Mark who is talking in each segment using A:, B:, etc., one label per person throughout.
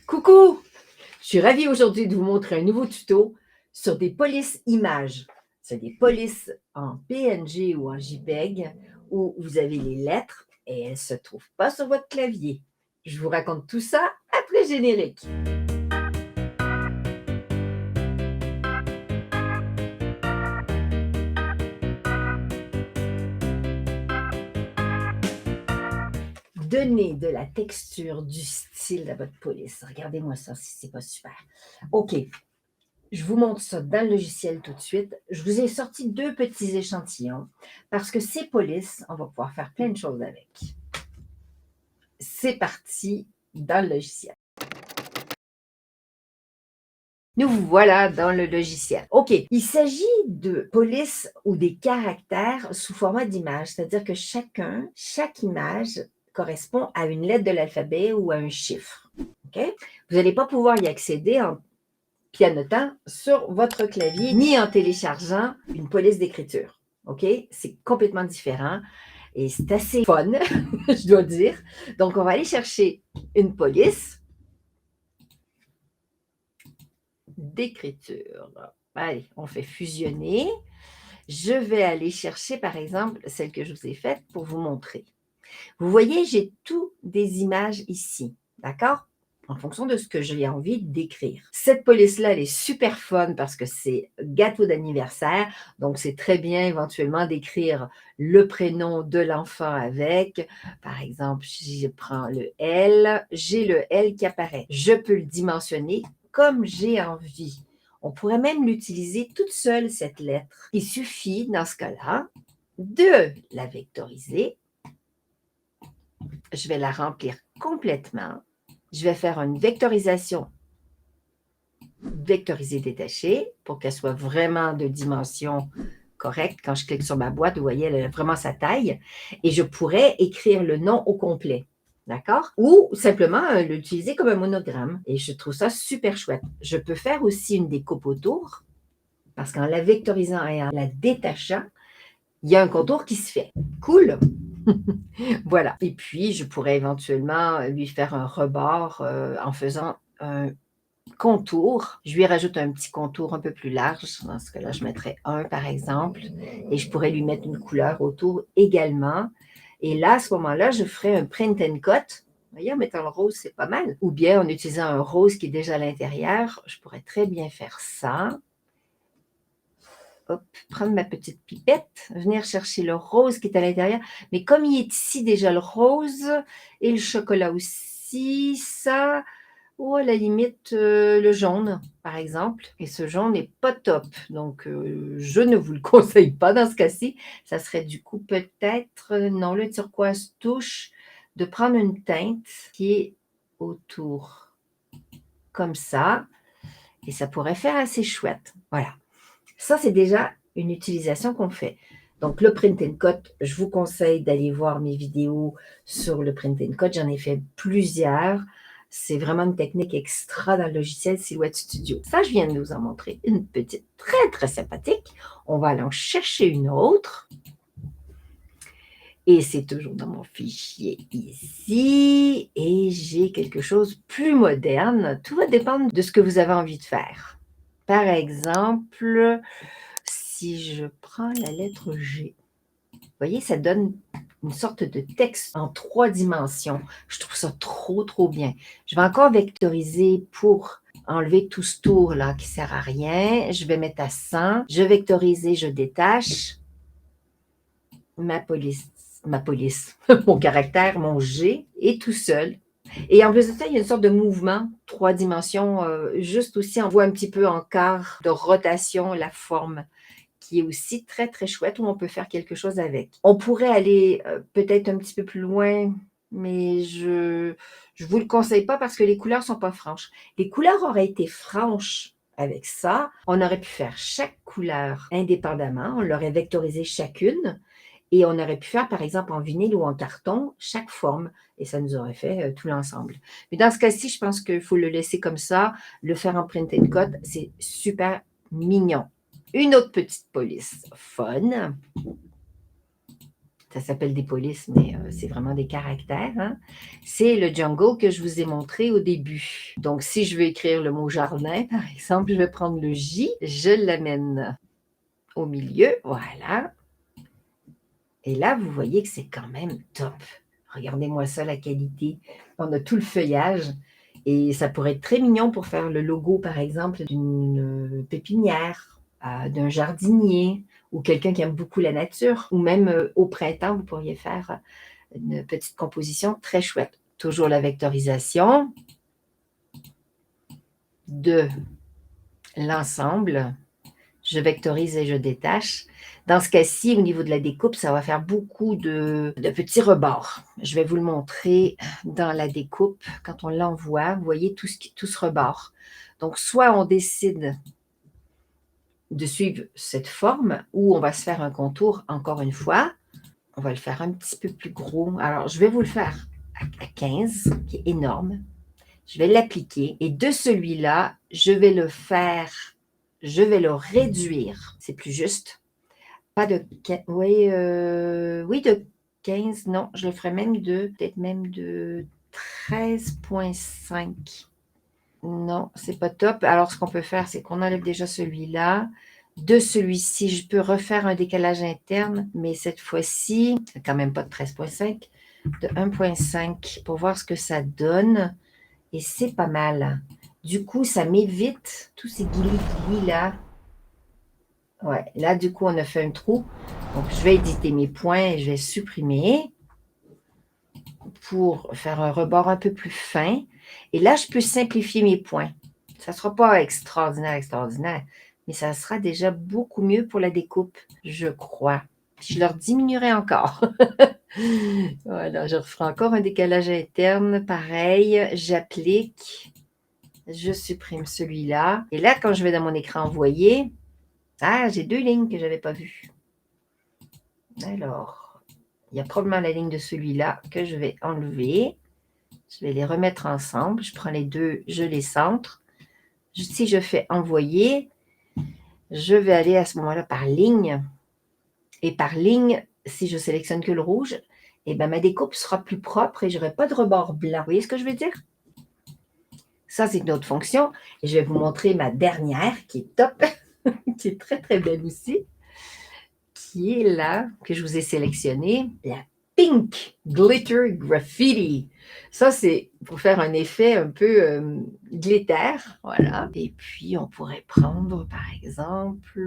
A: Coucou! Je suis ravie aujourd'hui de vous montrer un nouveau tuto sur des polices images. C'est des polices en PNG ou en JPEG où vous avez les lettres et elles ne se trouvent pas sur votre clavier. Je vous raconte tout ça après le générique. Donnez de la texture, du style à votre police. Regardez-moi ça si c'est pas super. OK, je vous montre ça dans le logiciel tout de suite. Je vous ai sorti 2 petits échantillons parce que ces polices, on va pouvoir faire plein de choses avec. C'est parti dans le logiciel. Nous voilà dans le logiciel. OK, il s'agit de polices ou des caractères sous format d'image, c'est-à-dire que chaque image correspond à une lettre de l'alphabet ou à un chiffre. OK? Vous n'allez pas pouvoir y accéder en pianotant sur votre clavier, ni en téléchargeant une police d'écriture. OK? C'est complètement différent et c'est assez fun, je dois dire. Donc, on va aller chercher une police d'écriture. Allez, on fait fusionner. Je vais aller chercher, par exemple, celle que je vous ai faite pour vous montrer. Vous voyez, j'ai toutes des images ici, d'accord? En fonction de ce que j'ai envie d'écrire. Cette police-là, elle est super fun parce que c'est gâteau d'anniversaire. Donc, c'est très bien éventuellement d'écrire le prénom de l'enfant avec. Par exemple, je prends le L. J'ai le L qui apparaît. Je peux le dimensionner comme j'ai envie. On pourrait même l'utiliser toute seule, cette lettre. Il suffit, dans ce cas-là, de la vectoriser. Je vais la remplir complètement. Je vais faire une vectorisation vectorisée détachée pour qu'elle soit vraiment de dimension correcte. Quand je clique sur ma boîte, vous voyez, elle a vraiment sa taille. Et je pourrais écrire le nom au complet. D'accord? Ou simplement l'utiliser comme un monogramme. Et je trouve ça super chouette. Je peux faire aussi une découpe autour parce qu'en la vectorisant et en la détachant, il y a un contour qui se fait. Cool! Voilà. Et puis, je pourrais éventuellement lui faire un rebord en faisant un contour. Je lui rajoute un petit contour un peu plus large. Dans ce cas-là, je mettrais un, par exemple, et je pourrais lui mettre une couleur autour également. Et là, à ce moment-là, je ferais un print and cut. Vous voyez, en mettant le rose, c'est pas mal. Ou bien, en utilisant un rose qui est déjà à l'intérieur, je pourrais très bien faire ça. Hop, prendre ma petite pipette, venir chercher le rose qui est à l'intérieur. Mais comme il est ici déjà le rose et le chocolat aussi, ça, ou à la limite le jaune, par exemple. Et ce jaune n'est pas top. Donc, je ne vous le conseille pas dans ce cas-ci. Ça serait du coup peut-être, non, le turquoise touche, de prendre une teinte qui est autour, comme ça. Et ça pourrait faire assez chouette. Voilà. Ça, c'est déjà une utilisation qu'on fait. Donc, le print and cut, je vous conseille d'aller voir mes vidéos sur le print and cut. J'en ai fait plusieurs. C'est vraiment une technique extra dans le logiciel Silhouette Studio. Ça, je viens de vous en montrer une petite très, très sympathique. On va aller en chercher une autre. Et c'est toujours dans mon fichier ici. Et j'ai quelque chose de plus moderne. Tout va dépendre de ce que vous avez envie de faire. Par exemple, si je prends la lettre G, vous voyez, ça donne une sorte de texte en 3 dimensions. Je trouve ça trop, trop bien. Je vais encore vectoriser pour enlever tout ce tour-là qui ne sert à rien. Je vais mettre à 100. Je vectorise et je détache ma police, mon caractère, mon G, est tout seul. Et en plus de ça, il y a une sorte de mouvement, 3 dimensions, juste aussi, on voit un petit peu en quart de rotation la forme qui est aussi très, très chouette, où on peut faire quelque chose avec. On pourrait aller peut-être un petit peu plus loin, mais je ne vous le conseille pas parce que les couleurs ne sont pas franches. Les couleurs auraient été franches avec ça. On aurait pu faire chaque couleur indépendamment. On l'aurait vectorisé chacune. Et on aurait pu faire, par exemple, en vinyle ou en carton, chaque forme. Et ça nous aurait fait tout l'ensemble. Mais dans ce cas-ci, je pense qu'il faut le laisser comme ça. Le faire en print and cut, c'est super mignon. Une autre petite police fun. Ça s'appelle des polices, mais c'est vraiment des caractères, hein. C'est le jungle que je vous ai montré au début. Donc si je veux écrire le mot jardin, par exemple, je vais prendre le J, je l'amène au milieu, voilà. Et là, vous voyez que c'est quand même top. Regardez-moi ça, la qualité. On a tout le feuillage et ça pourrait être très mignon pour faire le logo, par exemple, d'une pépinière, d'un jardinier ou quelqu'un qui aime beaucoup la nature. Ou même au printemps, vous pourriez faire une petite composition très chouette. Toujours la vectorisation de l'ensemble. Je vectorise et je détache. Dans ce cas-ci, au niveau de la découpe, ça va faire beaucoup de petits rebords. Je vais vous le montrer dans la découpe. Quand on l'envoie, vous voyez tout ce rebord. Donc, soit on décide de suivre cette forme ou on va se faire un contour encore une fois. On va le faire un petit peu plus gros. Alors, je vais vous le faire à 15, qui est énorme. Je vais l'appliquer et de celui-là, je vais le réduire. C'est plus juste. Pas de, oui, oui, de 15, non, je le ferai même peut-être même de 13,5. Non, c'est pas top. Alors, ce qu'on peut faire, c'est qu'on enlève déjà celui-là. De celui-ci, je peux refaire un décalage interne, mais cette fois-ci, c'est quand même pas de 13,5, de 1,5 pour voir ce que ça donne. Et c'est pas mal. Du coup, ça m'évite tous ces guilis là. Ouais, là, du coup, on a fait un trou. Donc, je vais éditer mes points et je vais supprimer pour faire un rebord un peu plus fin. Et là, je peux simplifier mes points. Ça ne sera pas extraordinaire, extraordinaire, mais ça sera déjà beaucoup mieux pour la découpe, je crois. Je leur diminuerai encore. Voilà, je referai encore un décalage interne. Pareil, j'applique. Je supprime celui-là. Et là, quand je vais dans mon écran envoyé, j'ai 2 lignes que je n'avais pas vues. Alors, il y a probablement la ligne de celui-là que je vais enlever. Je vais les remettre ensemble. Je prends les deux, je les centre. Si je fais envoyer, je vais aller à ce moment-là par ligne. Et par ligne, si je sélectionne que le rouge, eh ben, ma découpe sera plus propre et je n'aurai pas de rebord blanc. Vous voyez ce que je veux dire? Ça, c'est une autre fonction. Et je vais vous montrer ma dernière qui est top, qui est très, très belle aussi, qui est là, que je vous ai sélectionnée, la Pink Glitter Graffiti. Ça, c'est pour faire un effet un peu glitter, voilà. Et puis, on pourrait prendre, par exemple,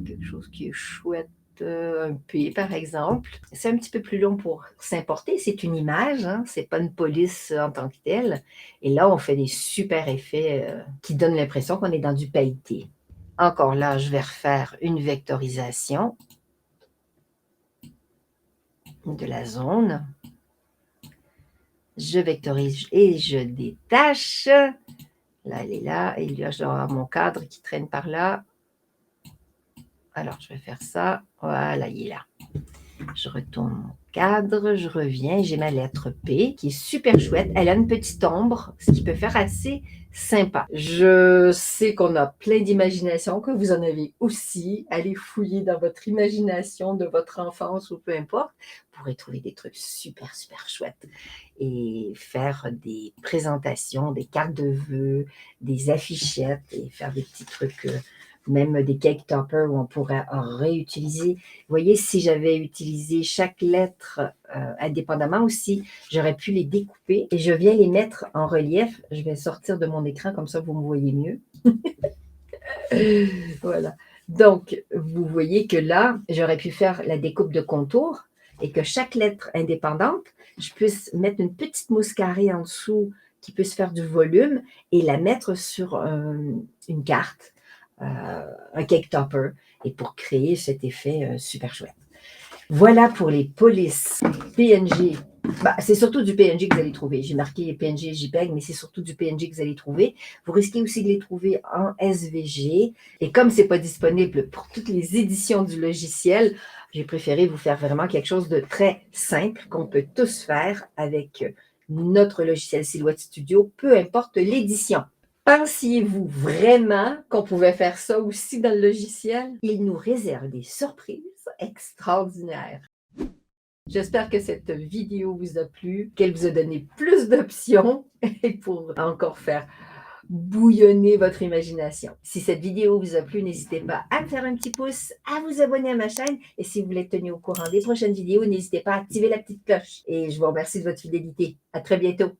A: quelque chose qui est chouette, un P, par exemple. C'est un petit peu plus long pour s'importer. C'est une image, hein, c'est pas une police en tant que telle. Et là, on fait des super effets qui donnent l'impression qu'on est dans du pailleté. Encore là, je vais refaire une vectorisation de la zone. Je vectorise et je détache. Là, elle est là. Et là, je dois avoir mon cadre qui traîne par là. Alors, je vais faire ça. Voilà, il est là. Je retourne mon cadre, je reviens, j'ai ma lettre P qui est super chouette. Elle a une petite ombre, ce qui peut faire assez sympa. Je sais qu'on a plein d'imagination, que vous en avez aussi. Allez fouiller dans votre imagination de votre enfance ou peu importe. Vous pourrez trouver des trucs super, super chouettes et faire des présentations, des cartes de vœux, des affichettes et faire des petits trucs même des cake toppers où on pourrait réutiliser. Vous voyez, si j'avais utilisé chaque lettre indépendamment aussi, j'aurais pu les découper et je viens les mettre en relief. Je vais sortir de mon écran, comme ça vous me voyez mieux. Voilà. Donc, vous voyez que là, j'aurais pu faire la découpe de contour et que chaque lettre indépendante, je puisse mettre une petite mousse carrée en dessous qui puisse faire du volume et la mettre sur une carte, un cake topper, et pour créer cet effet super chouette. Voilà pour les polices PNG. C'est surtout du PNG que vous allez trouver. J'ai marqué PNG et JPEG, mais c'est surtout du PNG que vous allez trouver. Vous risquez aussi de les trouver en SVG. Et comme ce n'est pas disponible pour toutes les éditions du logiciel, j'ai préféré vous faire vraiment quelque chose de très simple qu'on peut tous faire avec notre logiciel Silhouette Studio, peu importe l'édition. Pensiez-vous vraiment qu'on pouvait faire ça aussi dans le logiciel? Il nous réserve des surprises extraordinaires. J'espère que cette vidéo vous a plu, qu'elle vous a donné plus d'options et pour encore faire bouillonner votre imagination. Si cette vidéo vous a plu, n'hésitez pas à me faire un petit pouce, à vous abonner à ma chaîne et si vous voulez être tenu au courant des prochaines vidéos, n'hésitez pas à activer la petite cloche. Et je vous remercie de votre fidélité. À très bientôt.